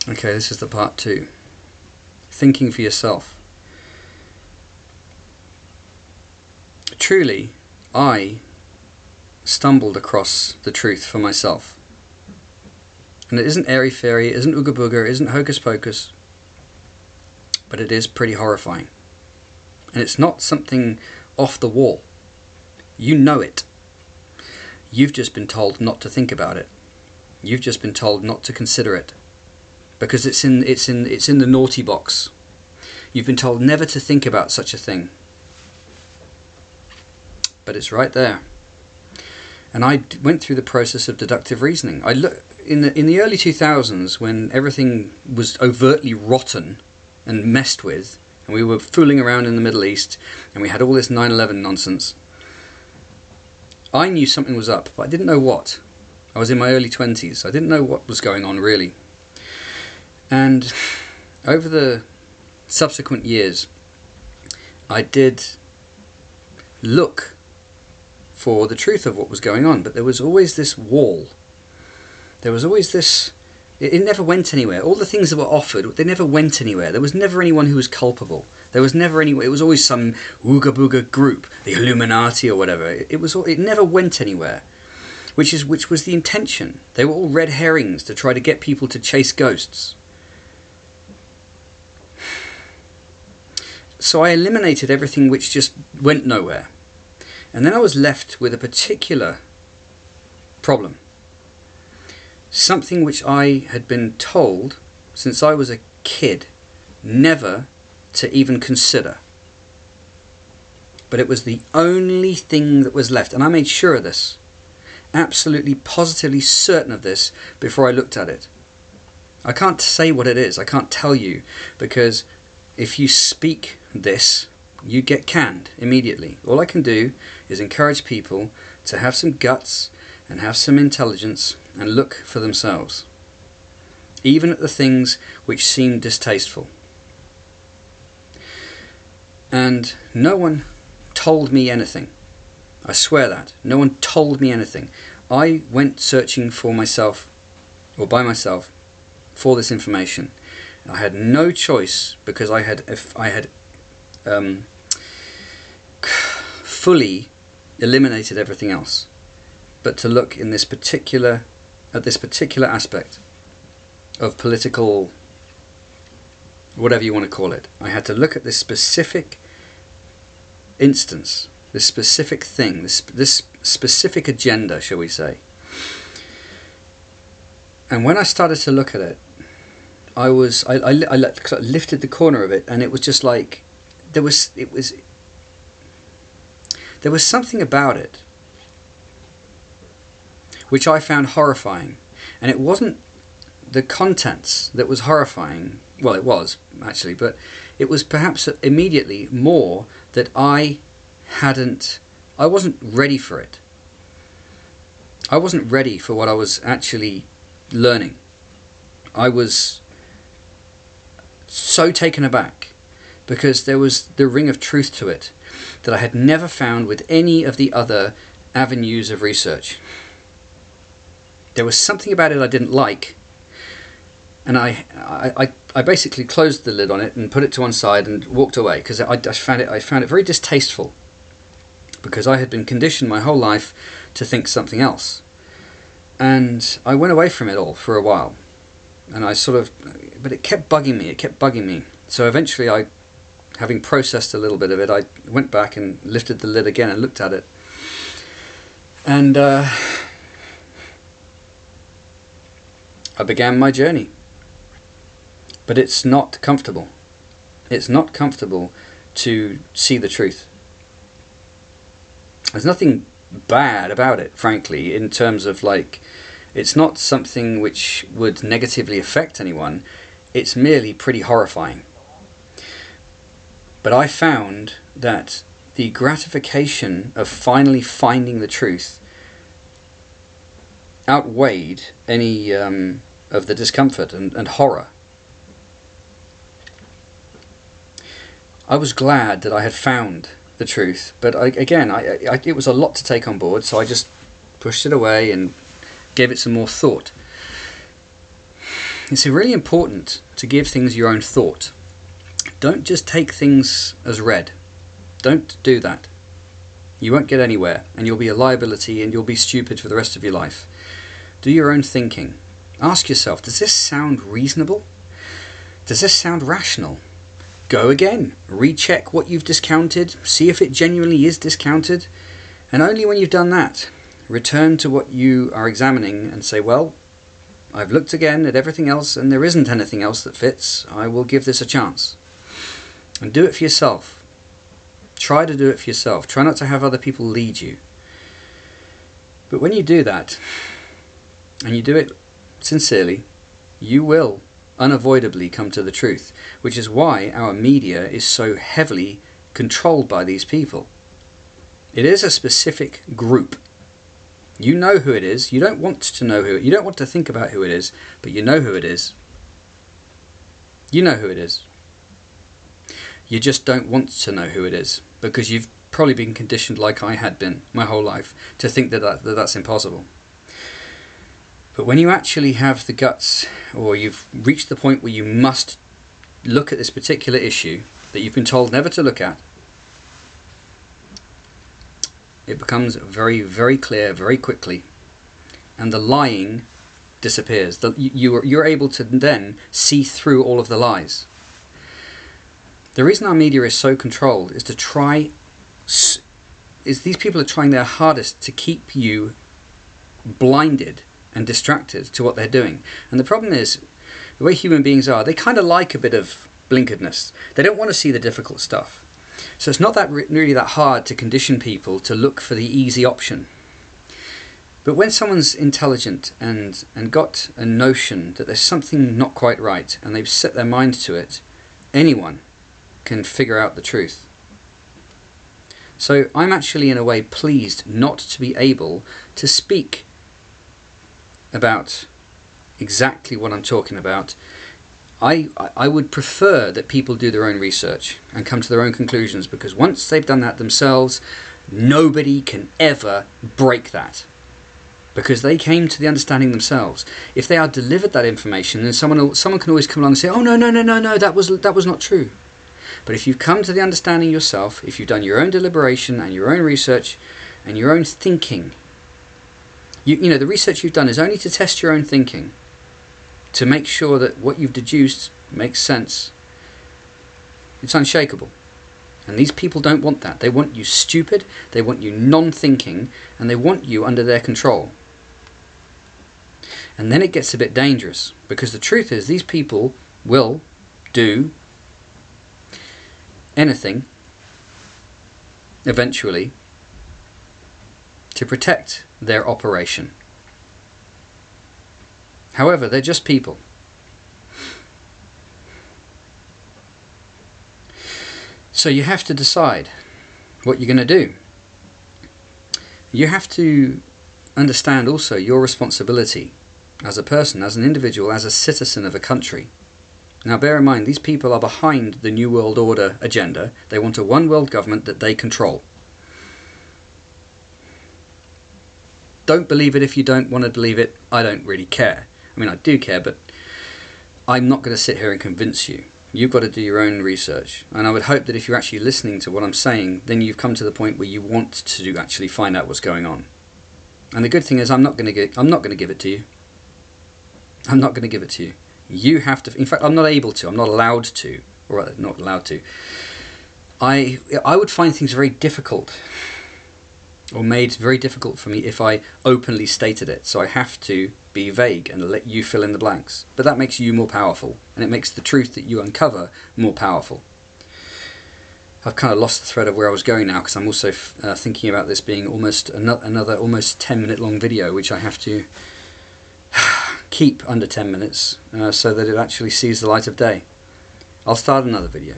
Okay, this is the part 2. Thinking for yourself. Truly, I stumbled across the truth for myself. And it isn't airy-fairy, it isn't ooga booga, it isn't hocus pocus, but it is pretty horrifying. And it's not something off the wall. You know it. You've just been told not to think about it. You've just been told not to consider it, because it's in the naughty box. You've been told never to think about such a thing, but it's right there. And I went through the process of deductive reasoning. I look in the early 2000s, when everything was overtly rotten and messed with, and we were fooling around in the Middle East, and we had all this 9/11 nonsense. I knew something was up, but I didn't know what. I was in my early 20s. I didn't know what was going on, really. And over the subsequent years, I did look for the truth of what was going on, but there was always this wall. There was always this... It never went anywhere. All the things that were offered, they never went anywhere. There was never anyone who was culpable. There was never any... It was always some ooga booga group, the Illuminati or whatever. It never went anywhere, which was the intention. They were all red herrings to try to get people to chase ghosts. So I eliminated everything which just went nowhere. And then I was left with a particular problem. Something which I had been told since I was a kid never to even consider. But it was the only thing that was left. And I made sure of this. Absolutely, positively certain of this before I looked at it. I can't say what it is. I can't tell you, because if you speak this, you get canned immediately. All I can do is encourage people to have some guts and have some intelligence and look for themselves, even at the things which seem distasteful. And no one told me anything. I swear that. No one told me anything. I went searching for myself, or by myself, for this information. I had no choice, because I had fully eliminated everything else, but to look in this particular aspect of political, whatever you want to call it. I had to look at this specific instance, this specific thing, this specific agenda, shall we say. And when I started to look at it, I lifted the corner of it, and it was just like there was something about it which I found horrifying. And it wasn't the contents that was horrifying. Well, it was actually, but it was perhaps immediately more that I wasn't ready for it. I wasn't ready for what I was actually learning. I was so taken aback, because there was the ring of truth to it that I had never found with any of the other avenues of research. There was something about it I didn't like, and I basically closed the lid on it and put it to one side and walked away, because I found it very distasteful, because I had been conditioned my whole life to think something else. And I went away from it all for a while, and but it kept bugging me. So eventually, having processed a little bit of it, I went back and lifted the lid again and looked at it. And I began my journey. But it's not comfortable. It's not comfortable to see the truth. There's nothing bad about it, frankly, in terms of it's not something which would negatively affect anyone. It's merely pretty horrifying. But I found that the gratification of finally finding the truth outweighed any of the discomfort and horror. I was glad that I had found the truth, but it was a lot to take on board, so I just pushed it away and gave it some more thought. it's really important to give things your own thought. Don't just take things as read. Don't do that. You won't get anywhere, and you'll be a liability, and you'll be stupid for the rest of your life. Do your own thinking. Ask yourself, does this sound reasonable? Does this sound rational? Go again. Recheck what you've discounted. See if it genuinely is discounted. And only when you've done that, return to what you are examining and say, well, I've looked again at everything else and there isn't anything else that fits. I will give this a chance. And do it for yourself. Try to do it for yourself. Try not to have other people lead you. But when you do that, and you do it sincerely, you will unavoidably come to the truth, which is why our media is so heavily controlled by these people. It is a specific group. You know who it is. You don't want to know who. You don't want to think about who it is, but you know who it is. You know who it is. You just don't want to know who it is, because you've probably been conditioned, like I had been my whole life, to think that that's impossible. But when you actually have the guts, or you've reached the point where you must look at this particular issue that you've been told never to look at, it becomes very, very clear very quickly, and the lying disappears. You're able to then see through all of the lies. The reason our media is so controlled is these people are trying their hardest to keep you blinded and distracted to what they're doing. And the problem is, the way human beings are, they kind of like a bit of blinkeredness. They don't want to see the difficult stuff. So it's not that really that hard to condition people to look for the easy option. But when someone's intelligent and got a notion that there's something not quite right, and they've set their mind to it, anyone can figure out the truth. So I'm actually in a way pleased not to be able to speak about exactly what I'm talking about. I would prefer that people do their own research and come to their own conclusions, because once they've done that themselves, nobody can ever break that, because they came to the understanding themselves. If they are delivered that information, then someone can always come along and say, oh no, that was not true. But if you've come to the understanding yourself, if you've done your own deliberation and your own research and your own thinking, you know, the research you've done is only to test your own thinking, to make sure that what you've deduced makes sense. It's unshakable. And these people don't want that. They want you stupid, they want you non-thinking, and they want you under their control. And then it gets a bit dangerous, because the truth is these people will do anything eventually to protect their operation. However, they're just people. So you have to decide what you're going to do. You have to understand also your responsibility as a person, as an individual, as a citizen of a country. Now bear in mind, these people are behind the New World Order agenda. They want a one world government that they control. Don't believe it if you don't want to believe it. I don't really care. I mean, I do care, but I'm not going to sit here and convince you. You've got to do your own research. And I would hope that if you're actually listening to what I'm saying, then you've come to the point where you want to actually find out what's going on. And the good thing is, I'm not going to give it to you. I'm not going to give it to you. You have to. In fact, I'm not able to. I'm not allowed to. Or rather, not allowed to. I would find things very difficult, or made very difficult for me, if I openly stated it. So I have to be vague and let you fill in the blanks. But that makes you more powerful, and it makes the truth that you uncover more powerful. I've kind of lost the thread of where I was going now, because I'm also thinking about this being almost another almost 10-minute long video, which I have to keep under 10 minutes so that it actually sees the light of day. I'll start another video.